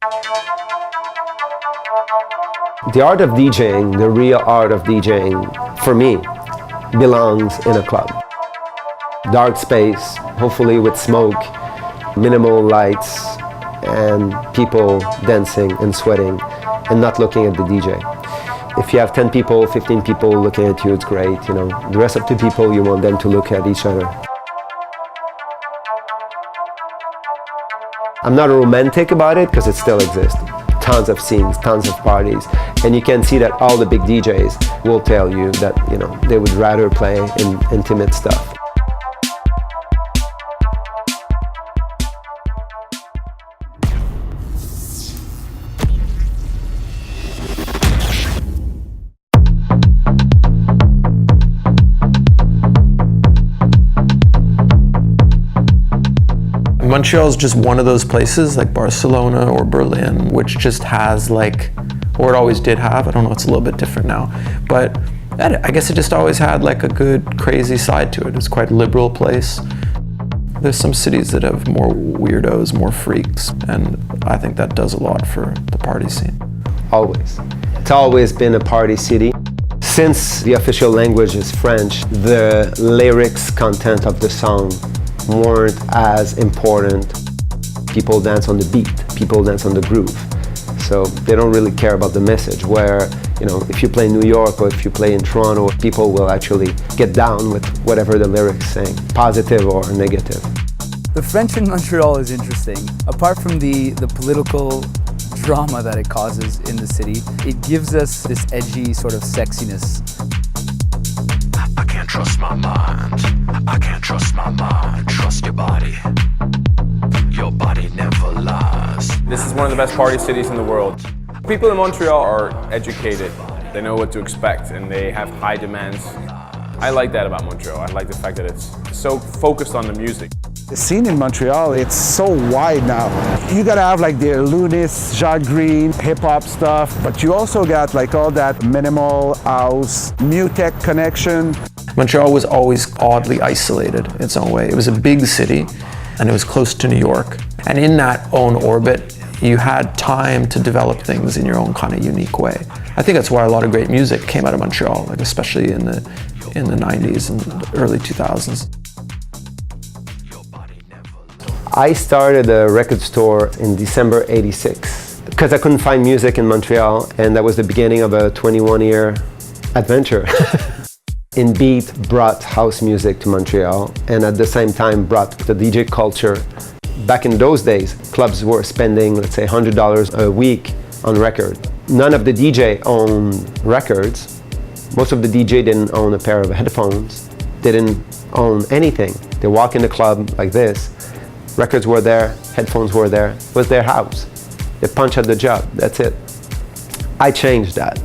The art of DJing, the real art of DJing, for me, belongs in a club. Dark space, hopefully with smoke, minimal lights, and people dancing and sweating and not looking at the DJ. If you have 10 people, 15 people looking at you, it's great, you know. The rest of the people, you want them to look at each other. I'm not romantic about it because it still exists. Tons of scenes, tons of parties, and you can see that all the big DJs will tell you that, you know, they would rather play in intimate stuff. Montreal is just one of those places like Barcelona or Berlin, which just has like, or it always did have, I don't know, it's a little bit different now, but I guess it just always had like a good crazy side to it. It's quite a liberal place. There's some cities that have more weirdos, more freaks, and I think that does a lot for the party scene. Always. It's always been a party city. Since the official language is French, the lyrics content of the song weren't as important. People dance on the beat, people dance on the groove. So they don't really care about the message, where, you know, if you play in New York or if you play in Toronto, people will actually get down with whatever the lyrics saying, positive or negative. The French in Montreal is interesting. Apart from the political drama that it causes in the city, it gives us this edgy sort of sexiness. I can't trust my mind. I can't trust my mind. Trust your body. Your body never lies. This is one of the best party cities in the world. People in Montreal are educated. They know what to expect and they have high demands. I like that about Montreal. I like the fact that it's so focused on the music. The scene in Montreal, it's so wide now. You gotta have like the Lunis, Jacques Green, hip-hop stuff, but you also got like all that minimal house, new tech connection. Montreal was always oddly isolated in its own way. It was a big city and it was close to New York. And in that own orbit, you had time to develop things in your own kind of unique way. I think that's why a lot of great music came out of Montreal, like especially in the 90s and early 2000s. I started a record store in December '86 because I couldn't find music in Montreal, and that was the beginning of a 21-year adventure. In Beat brought house music to Montreal, and at the same time brought the DJ culture. Back in those days, clubs were spending, let's say, $100 a week on record. None of the DJ owned records. Most of the DJ didn't own a pair of headphones, didn't own anything. They walk in the club like this. Records were there, headphones were there. It was their house. They punch at the job, that's it. I changed that.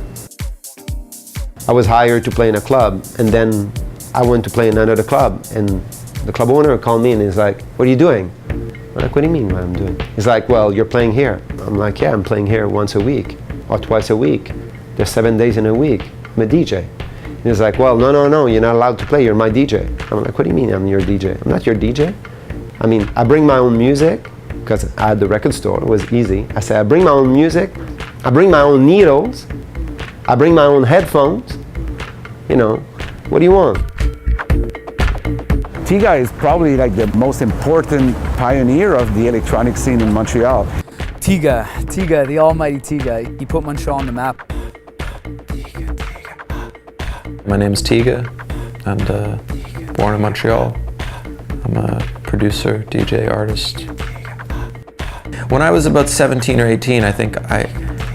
I was hired to play in a club, and then I went to play in another club, and the club owner called me and he's like, "What are you doing?" I'm like, "What do you mean what I'm doing?" He's like, "Well, you're playing here." I'm like, "Yeah, I'm playing here once a week or twice a week. There's 7 days in a week. I'm a DJ." And he's like, "Well, no, you're not allowed to play, you're my DJ." I'm like, "What do you mean I'm your DJ? I'm not your DJ." I mean, I bring my own music, because I had the record store, it was easy. I said, I bring my own music, I bring my own needles, I bring my own headphones. You know, what do you want? Tiga is probably like the most important pioneer of the electronic scene in Montreal. Tiga, the almighty Tiga. He put Montreal on the map. My name's Tiga, and born in Montreal. I'm a producer, DJ, artist. When I was about 17 or 18, I think I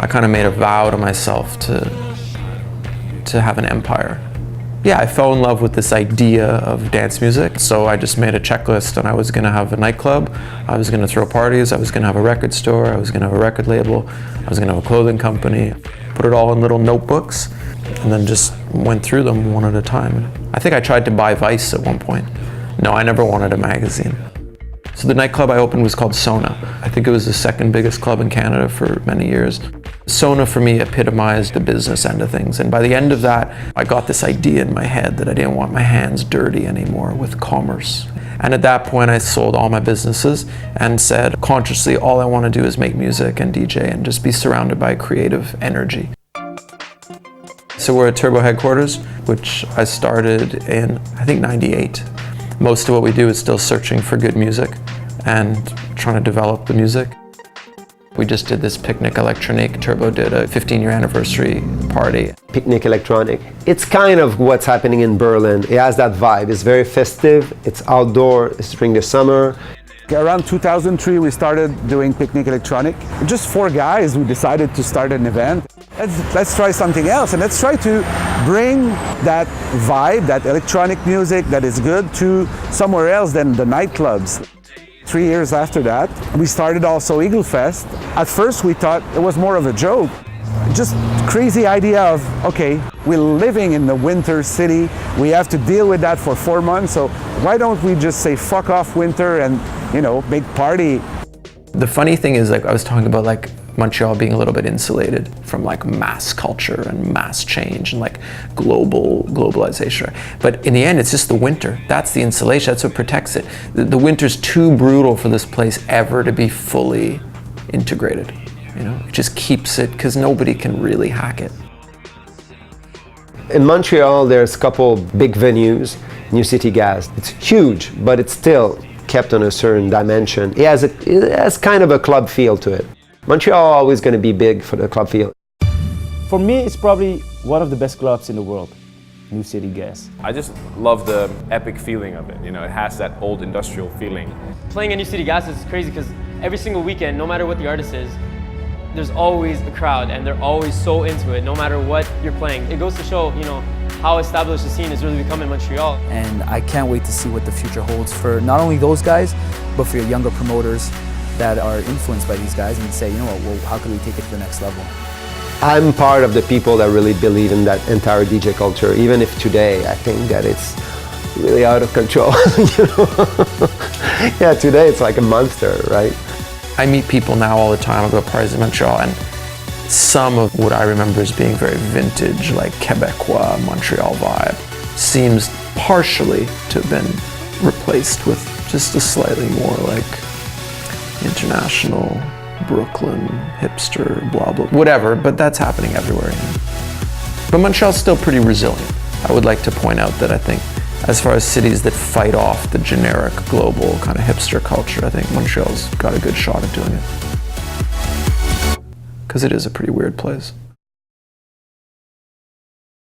kind of made a vow to myself to have an empire. Yeah, I fell in love with this idea of dance music, so I just made a checklist, and I was gonna have a nightclub, I was gonna throw parties, I was gonna have a record store, I was gonna have a record label, I was gonna have a clothing company, put it all in little notebooks, and then just went through them one at a time. I think I tried to buy Vice at one point. No, I never wanted a magazine. So the nightclub I opened was called Sona. I think it was the second biggest club in Canada for many years. Sona for me epitomized the business end of things. And by the end of that, I got this idea in my head that I didn't want my hands dirty anymore with commerce. And at that point I sold all my businesses and said consciously all I want to do is make music and DJ and just be surrounded by creative energy. So we're at Turbo headquarters, which I started in, I think, '98. Most of what we do is still searching for good music and trying to develop the music. We just did this Picnic Electronique. Turbo did a 15-year anniversary party. Picnic Electronic. It's kind of what's happening in Berlin. It has that vibe. It's very festive, it's outdoor, it's during the summer. Around 2003, we started doing Picnic Electronic. Just 4 guys who decided to start an event. Let's try something else, and let's try to bring that vibe, that electronic music that is good, to somewhere else than the nightclubs. 3 years after that, we started also Eagle Fest. At first, we thought it was more of a joke. Just crazy idea of, okay, we're living in the winter city, we have to deal with that for 4 months, so why don't we just say fuck off winter and, you know, make party. The funny thing is, like, I was talking about like Montreal being a little bit insulated from like mass culture and mass change and like globalization. But in the end, it's just the winter. That's the insulation, that's what protects it. The winter's too brutal for this place ever to be fully integrated. You know, it just keeps it, because nobody can really hack it. In Montreal, there's a couple big venues. New City Gas. It's huge, but it's still kept on a certain dimension. It has kind of a club feel to it. Montreal is always going to be big for the club feel. For me, it's probably one of the best clubs in the world, New City Gas. I just love the epic feeling of it. You know, it has that old industrial feeling. Playing at New City Gas is crazy because every single weekend, no matter what the artist is, there's always a crowd and they're always so into it, no matter what you're playing. It goes to show, you know, how established the scene has really become in Montreal. And I can't wait to see what the future holds for not only those guys, but for your younger promoters that are influenced by these guys and say, you know what, well, how can we take it to the next level? I'm part of the people that really believe in that entire DJ culture, even if today I think that it's really out of control. You know? Yeah, today it's like a monster, right? I meet people now all the time. I go to parties in Montreal, and some of what I remember as being very vintage, like Quebecois, Montreal vibe, seems partially to have been replaced with just a slightly more like international, Brooklyn, hipster, blah, blah, whatever, but that's happening everywhere. You know? But Montreal's still pretty resilient. I would like to point out that I think as far as cities that fight off the generic global kind of hipster culture, I think Montreal's got a good shot at doing it. Because it is a pretty weird place.